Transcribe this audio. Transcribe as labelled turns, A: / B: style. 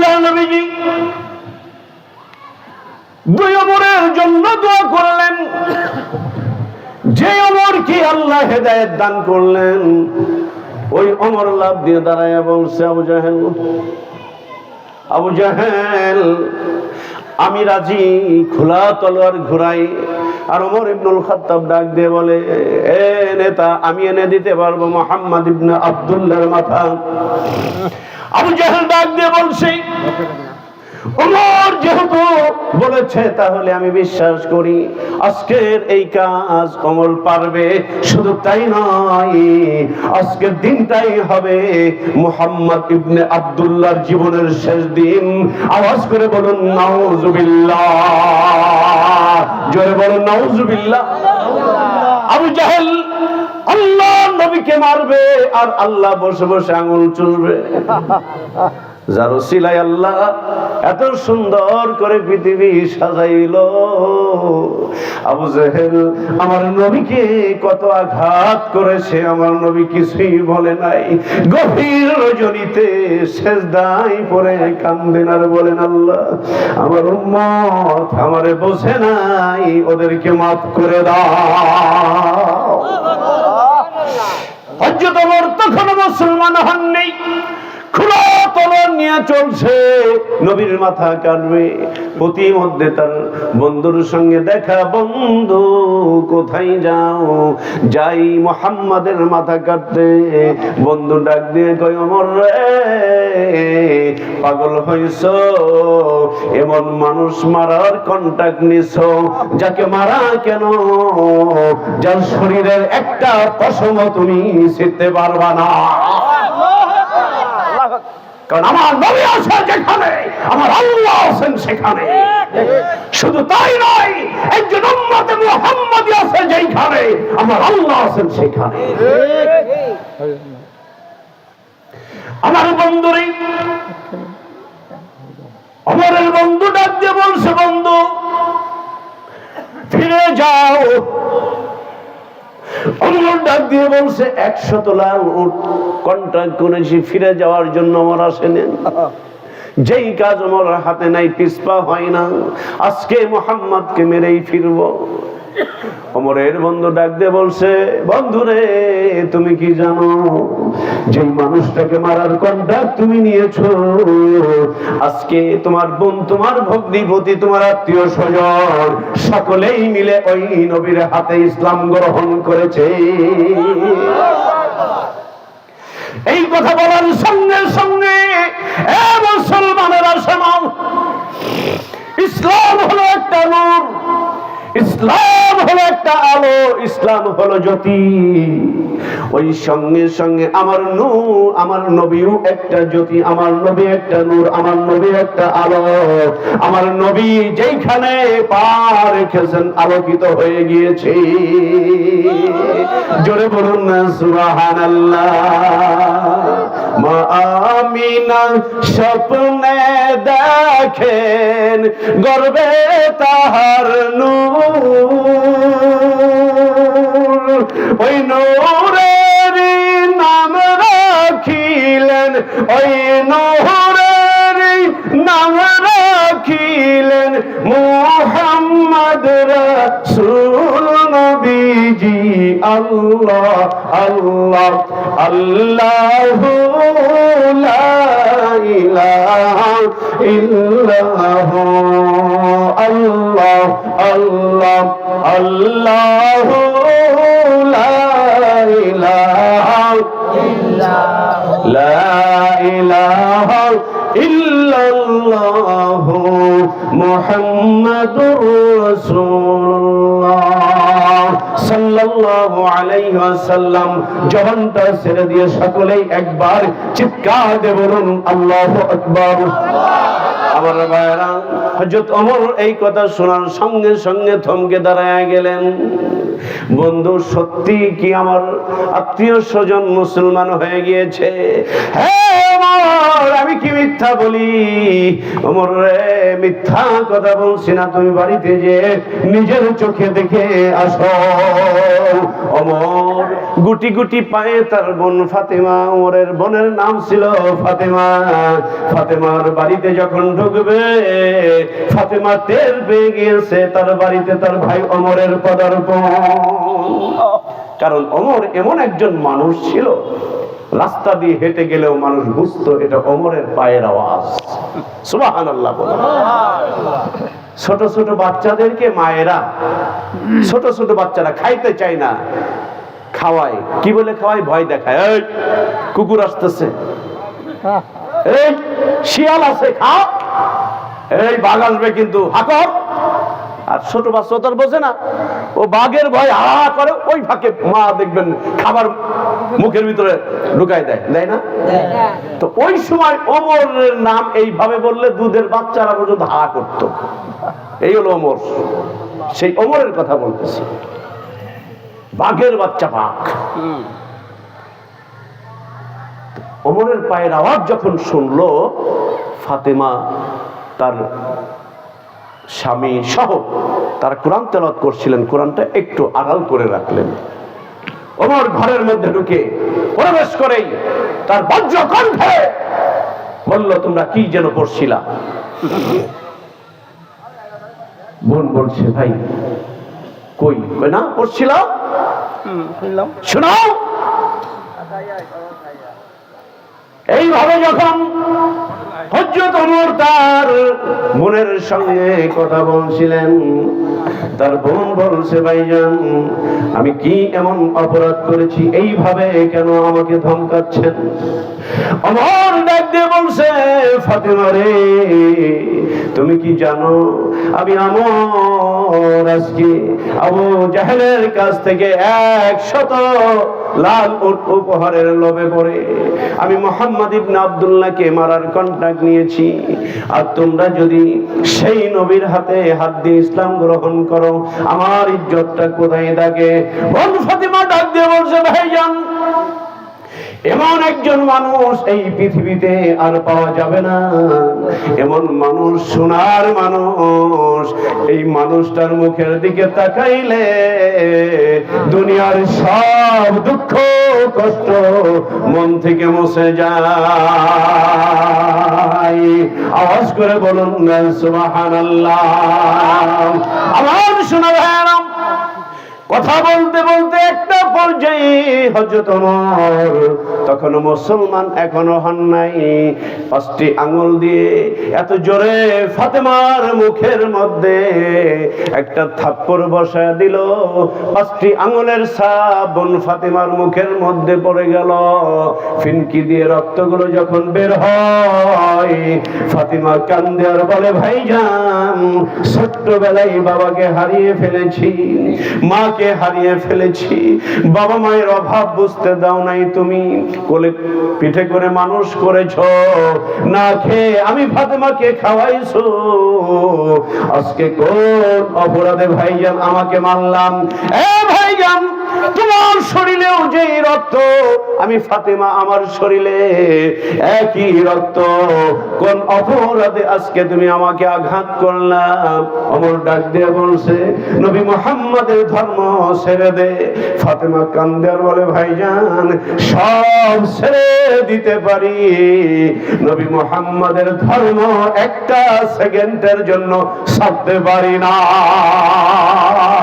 A: আল্লাহর নবীজি দুই ওমরের জন্য দোয়া করলেন। যে ওমরকে আল্লাহ হেদায়েত দান করলেন, ওই ওমর লাভ দিয়ে দাঁড়ায় বলছে, আবু জাহেল আমি রাজি, খোলা তলোয়ার ঘুরাই। আর ওমর ইবনুল খাত্তাব ডাক দিয়ে বলে, এ নেতা, আমি এনে দিতে পারবো মুহাম্মদ ইবনে আব্দুল্লাহর মাথা। আবু জাহেল ডাক দিয়ে বলছে, ওমর যেহেতু বলেছে তাহলে আমি বিশ্বাস করি আজকের এই কাজ ওমর পারবে। শুধু তাই নয়, আজকের দিনটাই হবে মুহাম্মদ ইবনে আব্দুল্লাহর জীবনের শেষ দিন। আওয়াজ করে বলুন নাউজুবিল্লাহ, জোরে বলুন নাউজুবিল্লাহ। আবু জাহেল আল্লাহ নবীকে মারবে আর আল্লাহ বসে বসে আঙুল চুষবে। যার ওসিলায় আল্লাহ এত সুন্দর করে পৃথিবী সাজাইলো। আবু জাহেল আমার নবীকে কত আঘাত করেছে, আমার নবী কিছুই বলে নাই। গভীর রজনীতে সেজদায় পড়ে কান্দেন আর বলেন, আল্লাহ আমার উম্মত আমারে বোঝে নাই, ওদেরকে মাফ করে দাও। হযরত ওমর তখন মুসলমান হননি, খোলা তলোয়ার নিয়ে চলছে, নবীর মাথা কাটবে। প্রতিমধ্যে তার বন্ধুর সঙ্গে দেখা, বন্ধু কোথায় যাও? যাই মুহাম্মাদের মাথা কাটতে। বন্ধু ডাক দিয়ে কয়, ওমর রে পাগল হইছো? এমন মানুষ মারার কন্টাক্ট নিছো, যাকে মারা কেন, যার শরীরের একটা পশম তুমি ছিঁড়তে পারবা না। কারণ আমার নবী আছে যেখানে, আমার আল্লাহ আছেন সেখানে। শুধু তাই নয়, একজন উম্মতে মুহাম্মাদী আছে যেখানে, আমার আল্লাহ আছেন সেখানে। আমার বন্ধুরে, ওমরের বন্ধু ডাক দিয়ে বলছে, বন্ধু ফিরে যাও। ওমর ডাক দিয়ে বলছে, 100 তোলা উট কন্ট্রাক্ট করেছি, ফিরে যাওয়ার জন্য ওমর আসেন। যেই কাজ ওমর হাতে নাই পিছপা হয় না, আজকে মুহাম্মদকে মেরেই ফিরবো। ওমরের বন্ধু ডাক দিয়ে বলছে, বন্ধুরে তুমি কি জানো, যে মানুষটাকে মারার কন্ট্রাক্ট তুমি নিয়েছো, আজকে তোমার বোন, তোমার ভগ্নিপতি, তোমার আত্মীয় স্বজন সকলেই মিলে ওই নবীর হাতে ইসলাম গ্রহণ করেছে। এই কথা বলার সঙ্গে সঙ্গে মুসলমানেরা শোনো, ইসলাম হলো একটা নূর, ইসলাম হলো একটা আলো, ইসলাম হলো জ্যোতি। ওই সঙ্গে সঙ্গে আমার নূর, আমার নবীও একটা জ্যোতি, আমার নবী একটা নূর, আমার নবী একটা আলো। আমার নবী যেখানে পা রেখেছেন আলোকিত হয়ে গিয়েছে। জোরে বলুন না সুবহানাল্লাহ। মা আমিনা স্বপ্নে দেখেন গর্বে তাহার নূর, ওই নূরের নাম রাখিলেন, ওই নূরের নাম রাখিলেন মুহাম্মদ রাসূল নবীজি। আল্লাহ আল্লাহ আল্লাহু লা ইলাহা ইল্লাহু, আল্লাহ আল্লাহ আল্লাহু লা ইলাহা ইল্লাহু, লা ইলাহা ইল্লাল্লাহু মুহাম্মাদুর রাসূলুল্লাহ সাল্লাল্লাহু আলাইহি ওয়াসাল্লাম। জবানটা ছেড়ে দিয়ে সকলেই একবার চিৎকার দিয়ে বলুন আল্লাহু আকবার। আমার ভাইরা, হযরত ওমর এই কথা শোনার সঙ্গে সঙ্গে থমকে দাঁড়ায় গেলেন। বন্ধু সত্যি কি আমার আত্মীয় স্বজন মুসলমান হয়ে গিয়েছে? হ্যাঁ ওমর, আমি কি মিথ্যা বলি? ওমর রে, মিথ্যা কথা বলছি না, তুমি বাড়িতে যে নিজের চোখে দেখে আসো। ওমর গুটি গুটি পায়ে তার বোন ফাতেমা, ওমরের বোনের নাম ছিল ফাতেমা, ফাতেমার বাড়িতে যখন ঢুকবে, ফাতেমা টের পেয়ে গিয়েছে তার বাড়িতে তার ভাই ওমরের পদার্পণ। কারণ ওমর এমন একজন মানুষ ছিল, রাস্তা দিয়ে হেঁটে গেলেও মানুষ বুঝতো এটা ওমরের পায়ের আওয়াজ। সুবহানাল্লাহ বলেন। ছোট ছোট বাচ্চাদেরকে মায়েরা, ছোট ছোট বাচ্চারা খাইতে চায় না, খাওয়ায়। কি বলে খাওয়ায়? ভয় দেখায়। এই কুকুর আসতেছে, এই শিয়াল আছে, খাও, এই বাঘ আসবে কিন্তু হাকর। আর ছোট বাচ্চা তো বোঝে না, ও বাঘের ভয় হা করে, ওই ফাঁকে মা দেখবেন খাবার মুখের ভিতরে ঢুকাই দেয়, দেয় না? তো ওই সময় ওমরের নাম এইভাবে বললে দুধের বাচ্চারা পর্যন্ত হা করত। এই হলো ওমর, সেই ওমরের কথা বলতেছি। বাঘের বাচ্চা বাঘ। ওমরের পায়ের আওয়াজ যখন শুনলো, ফাতেমা তার স্বামী সহ তারা কোরআন তেলাওয়াত করছিলেন, কোরআনটা একটু আড়াল করে রাখলেন। ওমর ঘরের মধ্যে ঢুকে প্রবেশ করেই তার বজ্র কণ্ঠে বলল, তোমরা কি যেন পড়ছিলা? বোন বলছে, ভাই কই? না পড়ছিলাম, শোনাও। এইভাবে যখন হযরত ওমর তার বোনের সঙ্গে কথা বলছিলেন, তার বোন বলছে, ভাইজান আমি কি এমন অপরাধ করেছি, এইভাবে কেন আমাকে ধমকাচ্ছেন? ওমর ডাক দিয়ে বলছে, ফাতেমা রে, তুমি কি জানো আমি আমর আজকে আবু জাহেলের কাছ থেকে 100 লাল উট উপহারের লোভে পড়ে আমি মুহাম্মদ ইবনে আব্দুল্লাহকে মারার কন্ট্রাক্ট নিয়েছি। আর তোমরা যদি সেই নবীর হাতে হাত দিয়ে ইসলাম গ্রহণ করো, আমার ইজ্জতটা কোথায় থাকে? বোন ফাতেমা ডাক দিয়ে বলছে, ভাইজান এমন একজন মানুষ এই পৃথিবীতে আর পাওয়া যাবে না, এমন মানুষ, সোনার মানুষ। এই মানুষটার মুখের দিকে তাকাইলে দুনিয়ার সব দুঃখ কষ্ট মন থেকে মুছে যায়। আওয়াজ করে বলুন না সুবহানাল্লাহ। আমার শোনা ভাইরা, কথা বলতে বলতে একটা পর্যায়ে হযরত ওমর তখনও মুসলমান এখনো হন নাই, 5টি আঙ্গুল দিয়ে এত জোরে ফাতেমার মুখের মধ্যে একটা থাপ্পড় বসায় দিল, 5টি আঙ্গুলের ছাপ বোন ফাতেমার মুখের মধ্যে পড়ে গেল। ফিনকি দিয়ে রক্তগুলো যখন বের হয়, ফাতেমা কান্দে আর বলে, ভাইজান ছোট্টবেলায় বাবাকে হারিয়ে ফেলেছি, মাকে হারিয়ে ফেলেছি, বাবা মায়ের অভাব বুঝতে দাও নাই, তুমি কোলে পিঠে করে মানুষ করেছো, না খেয়ে আমি ফাতেমাকে খাওয়াইছো, আজকে কোন অপরাধে ভাইজান আমাকে মারলাম? এ ভাইজান, তোমার শরীরেও যে রক্ত, আমি ফাতেমা আমার শরীরে একই রক্ত, কোন অপরাধে আজকে তুমি আমাকে আঘাত করলাম? ওমর ডাক দিয়ে বলছে, নবী মুহাম্মাদের ধর্ম ছেড়ে দে। ফাতেমা কান্দে আর বলে, ভাইজান সব ছেড়ে দিতে পারি, নবী মুহাম্মাদের ধর্ম একটা সেকেন্ডের জন্য ছাড়তে পারি না।